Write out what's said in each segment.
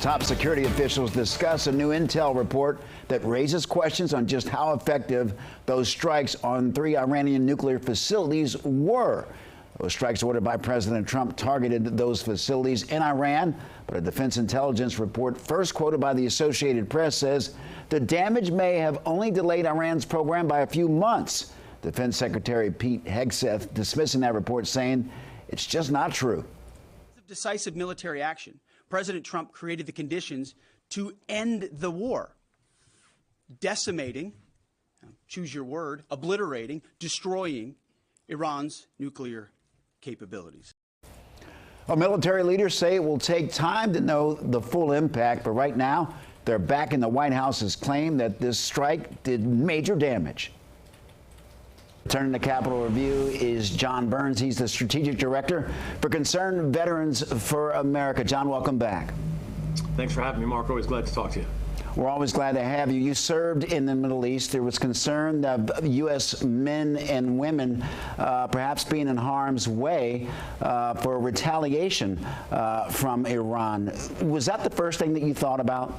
Top security officials discuss a new intel report that raises questions on just how effective those strikes on 3 Iranian nuclear facilities were. Those strikes ordered by President Trump targeted those facilities in Iran, but a defense intelligence report first quoted by the Associated Press says the damage may have only delayed Iran's program by a few months. Defense Secretary Pete Hegseth dismissing that report, saying it's just not true. Decisive military action. President Trump created the conditions to end the war, decimating, choose your word, obliterating, destroying Iran's nuclear capabilities. Well, military leaders say it will take time to know the full impact, but right now they're backing the White House's claim that this strike did major damage. Turning to Capitol Review is John Byrnes. He's the Strategic Director for Concerned Veterans for America. John, welcome back. Thanks for having me, Mark. Always glad to talk to you. We're always glad to have you. You served in the Middle East. There was concern of U.S. men and women perhaps being in harm's way for retaliation from Iran. Was that the first thing that you thought about?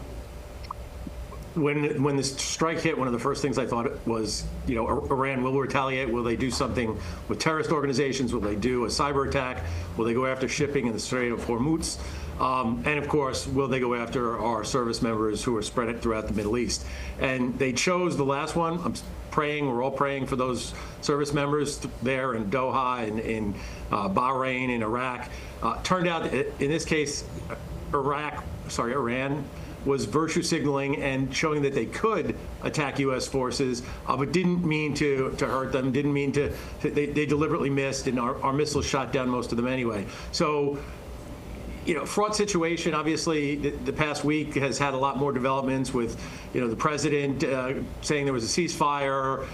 When this strike hit, one of the first things I thought was, you know, Iran will retaliate. Will they do something with terrorist organizations? Will they do a cyber attack? Will they go after shipping in the Strait of Hormuz? And of course, will they go after our service members who are spread throughout the Middle East? And they chose the last one. I'm praying, we're all praying for those service members there in Doha and in Bahrain, in Iraq. Turned out, in this case, Iran was virtue signaling and showing that they could attack U.S. forces, but didn't mean to hurt them, didn't mean to they deliberately missed, and our missiles shot down most of them anyway. So, you know, fraught situation. Obviously, the past week has had a lot more developments with, you know, the president saying there was a ceasefire,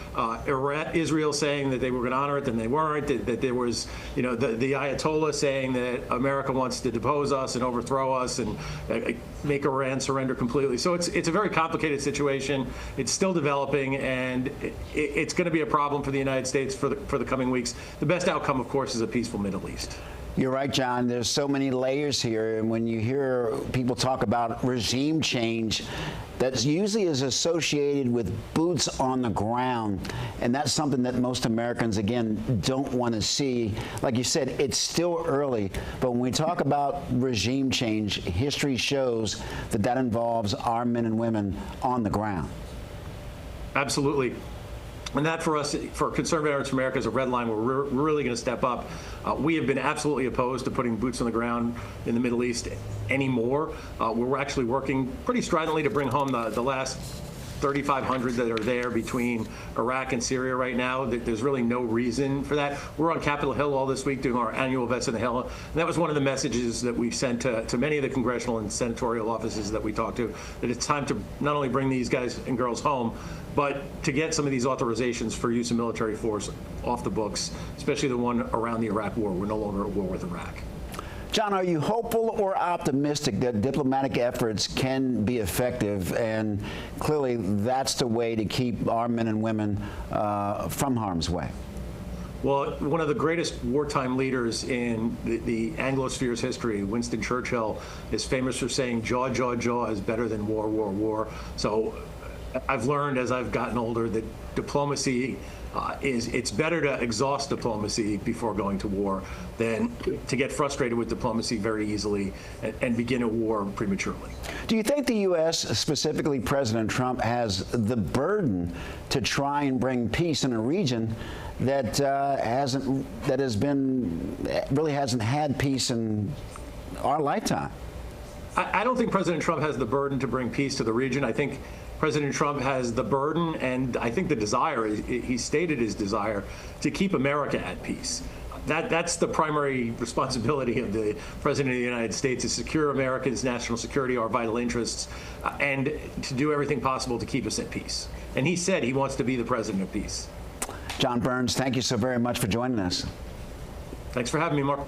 Israel saying that they were going to honor it, then they weren't, that there was, you know, the Ayatollah saying that America wants to depose us and overthrow us and make Iran surrender completely. So it's a very complicated situation. It's still developing, and it's going to be a problem for the United States for the coming weeks. The best outcome, of course, is a peaceful Middle East. You're right, John. There's so many layers here, and when you hear people talk about regime change, that usually is associated with boots on the ground, and that's something that most Americans, again, don't want to see. Like you said, it's still early, but when we talk about regime change, history shows that that involves our men and women on the ground. Absolutely. And that, for us, for Concerned Veterans for America, is a red line where we're really going to step up. We have been absolutely opposed to putting boots on the ground in the Middle East anymore. We're actually working pretty stridently to bring home the last 3,500 that are there between Iraq and Syria right now. There's really no reason for that. We're on Capitol Hill all this week doing our annual Vets on the Hill. And that was one of the messages that we sent to many of the congressional and senatorial offices that we talked to, that it's time to not only bring these guys and girls home, but to get some of these authorizations for use of military force off the books, especially the one around the Iraq war. We're no longer at war with Iraq. John, are you hopeful or optimistic that diplomatic efforts can be effective? And clearly, that's the way to keep our men and women from harm's way. Well, one of the greatest wartime leaders in the Anglosphere's history, Winston Churchill, is famous for saying, "Jaw, jaw, jaw is better than war, war, war." So I've learned as I've gotten older that diplomacy it's better to exhaust diplomacy before going to war than to get frustrated with diplomacy very easily and begin a war prematurely. Do you think the U.S., specifically President Trump, has the burden to try and bring peace in a region that really hasn't had peace in our lifetime? I don't think President Trump has the burden to bring peace to the region. I think President Trump has the burden, and I think the desire, he stated his desire, to keep America at peace. That's the primary responsibility of the President of the United States, is secure America's national security, our vital interests, and to do everything possible to keep us at peace. And he said he wants to be the President of peace. John Byrnes, thank you so very much for joining us. Thanks for having me, Mark.